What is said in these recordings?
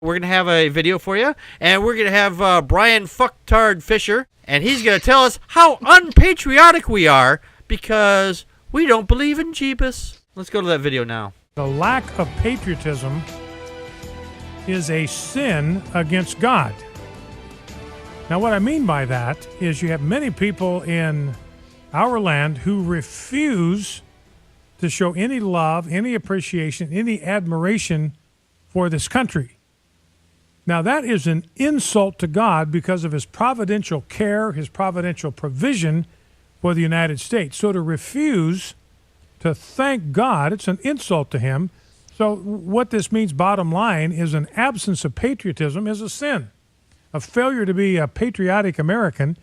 we're going to have a video for you, and we're going to have Brian Fucktard Fischer, and he's going to tell us how unpatriotic we are because we don't believe in Jeebus. Let's go to that video now. The lack of patriotism is a sin against God. Now, what I mean by that is you have many people in our land who refuse to show any love, any appreciation, any admiration for this country. Now, that is an insult to God because of his providential care, his providential provision for the United States. So to refuse to thank God, it's an insult to him. So what this means, bottom line, is an absence of patriotism is a sin. A failure to be a patriotic American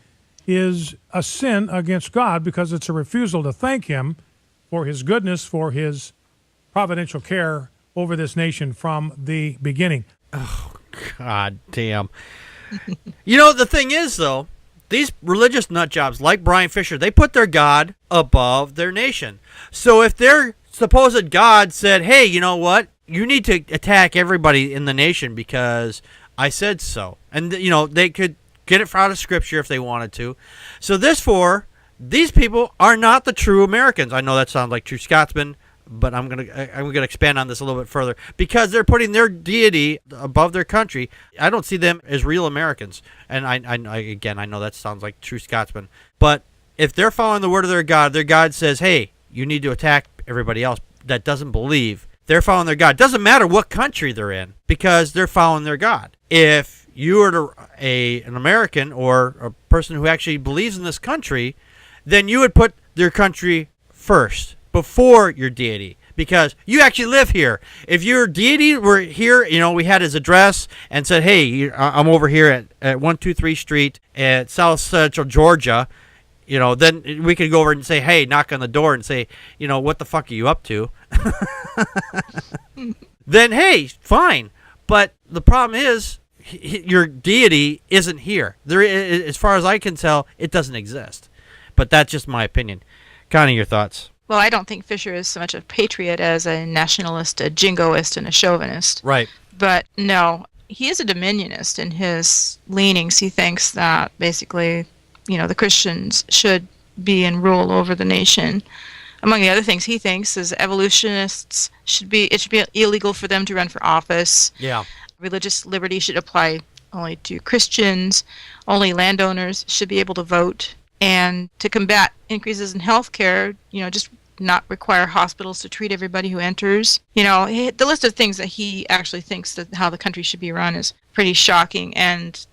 is a sin against God because it's a refusal to thank him for his goodness, for his providential care over this nation from the beginning. Oh, God damn. You know, the thing is, though, these religious nut jobs like Brian Fischer, they put their God above their nation. So if their supposed God said, hey, you know what? You need to attack everybody in the nation because I said so. And, you know, they could get it out of Scripture if they wanted to. So these people are not the true Americans. I know that sounds like true Scotsmen, but I'm gonna expand on this a little bit further because they're putting their deity above their country. I don't see them as real Americans, and I know that sounds like true Scotsmen, but if they're following the word of their God says, hey, you need to attack everybody else that doesn't believe. They're following their God. Doesn't matter what country they're in because they're following their God. If you are an American or a person who actually believes in this country, then you would put their country first before your deity because you actually live here. If your deity were here, you know, we had his address and said, hey, I'm over here at 123 Street at South Central Georgia, you know, then we could go over and say, hey, knock on the door and say, you know, what the fuck are you up to? Then, hey, fine. But the problem is your deity isn't here. As far as I can tell, it doesn't exist. But that's just my opinion. Connie, your thoughts? Well, I don't think Fischer is so much a patriot as a nationalist, a jingoist, and a chauvinist. Right. But no, he is a dominionist in his leanings. He thinks that basically, you know, the Christians should be in rule over the nation. Among the other things he thinks is evolutionists it should be illegal for them to run for office. Yeah. Religious liberty should apply only to Christians. Only landowners should be able to vote. And to combat increases in health care, you know, just not require hospitals to treat everybody who enters. You know, the list of things that he actually thinks that how the country should be run is pretty shocking and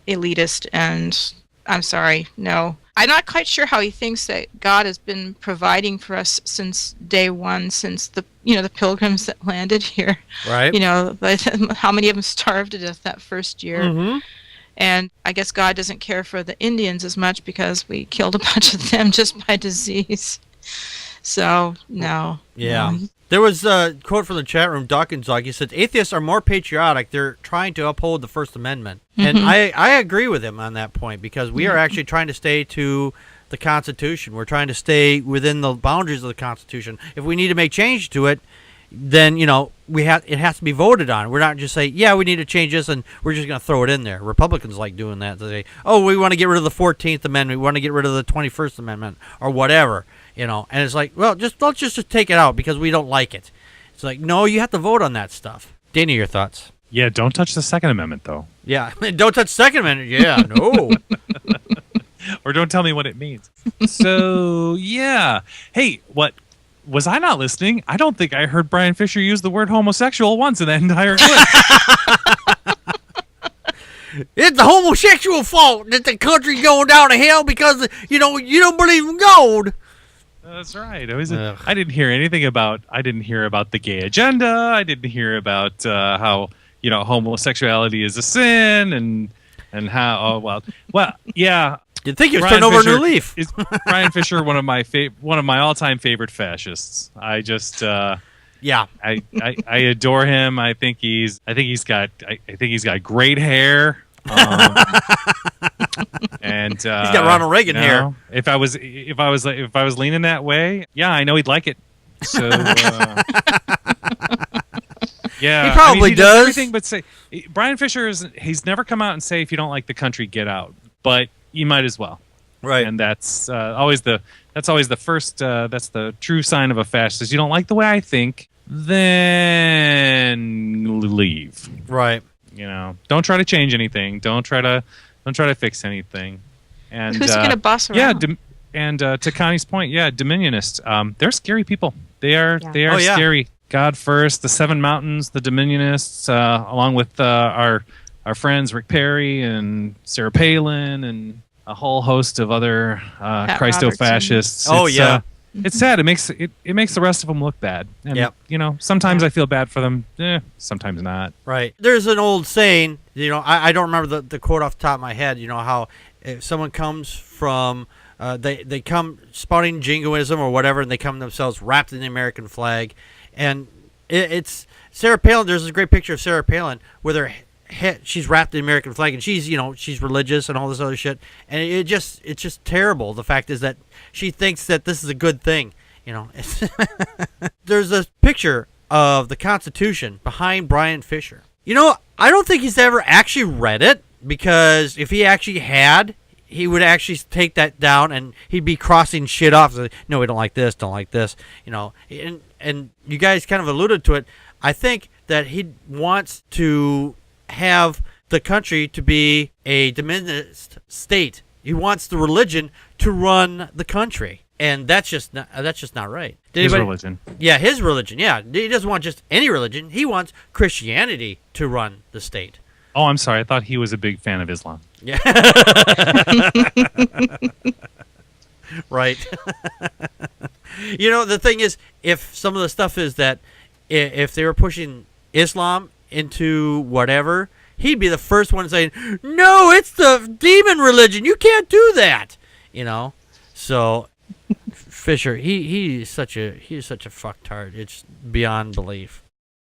elitist. And I'm sorry, no. I'm not quite sure how he thinks that God has been providing for us since day one, since the pilgrims that landed here. Right. You know, how many of them starved to death that first year. Mm-hmm. And I guess God doesn't care for the Indians as much because we killed a bunch of them just by disease. So, no. Yeah. There was a quote from the chat room, Dawkins Dog. He said, atheists are more patriotic. They're trying to uphold the First Amendment. Mm-hmm. And I agree with him on that point because we are actually trying to stay to the Constitution. We're trying to stay within the boundaries of the Constitution. If we need to make change to it, then, you know, it has to be voted on. We're not just saying, yeah, we need to change this, and we're just going to throw it in there. Republicans like doing that. They say, oh, we want to get rid of the 14th Amendment. We want to get rid of the 21st Amendment or whatever, you know. And it's like, well, let's just take it out because we don't like it. It's like, no, you have to vote on that stuff. Dana, your thoughts? Yeah, don't touch the Second Amendment, though. Yeah, don't touch the Second Amendment. Yeah, no. Or don't tell me what it means. So, yeah. Hey, what? Was I not listening? I don't think I heard Brian Fischer use the word homosexual once in that entire clip. It's the homosexual fault that the country's going down to hell because, you know, you don't believe in God. That's right. I didn't hear anything about. I didn't hear about the gay agenda. I didn't hear about how, you know, homosexuality is a sin and how. Well, yeah. You'd think he was turning over a new leaf. Is Brian Fischer one of my all-time favorite fascists? I just yeah. I adore him. I think he's got great hair. And he's got Ronald Reagan hair. If I was leaning that way, yeah, I know he'd like it. So Yeah, He probably he does. everything but say. Brian Fisher he's never come out and say, if you don't like the country, get out. But you might as well. Right. And that's always the first that's the true sign of a fascist. You don't like the way I think, then leave. Right. You know, don't try to change anything. Don't try to fix anything. And who's going to boss around? Yeah, and to Connie's point, yeah, Dominionists. They're scary people. They are scary. God first, the Seven Mountains, the Dominionists, along with our friends Rick Perry and Sarah Palin and a whole host of other Christo-fascists. Oh, yeah. It's sad. It makes the rest of them look bad. And, you know, sometimes I feel bad for them. Sometimes not. Right. There's an old saying, you know, I don't remember the quote off the top of my head, you know, how if someone comes from, they come spouting jingoism or whatever, and they come themselves wrapped in the American flag. And it's Sarah Palin. There's a great picture of Sarah Palin with her head, she's wrapped in the American flag, and she's religious and all this other shit, and it's just terrible. The fact is that she thinks that this is a good thing, you know. There's a picture of the Constitution behind Brian Fisher. You know, I don't think he's ever actually read it, because if he actually had, he would actually take that down and he'd be crossing shit off. So, no, we don't like this, you know. And you guys kind of alluded to it. I think that he wants to have the country to be a dominionist state. He wants the religion to run the country, and that's just not right. His religion. Yeah, his religion. Yeah, he doesn't want just any religion. He wants Christianity to run the state. Oh, I'm sorry. I thought he was a big fan of Islam. Yeah. Right. You know, the thing is, if some of the stuff is that if they were pushing Islam into whatever, he'd be the first one saying, no, it's the demon religion. You can't do that. You know? So Fisher, he's such a fucktard. It's beyond belief.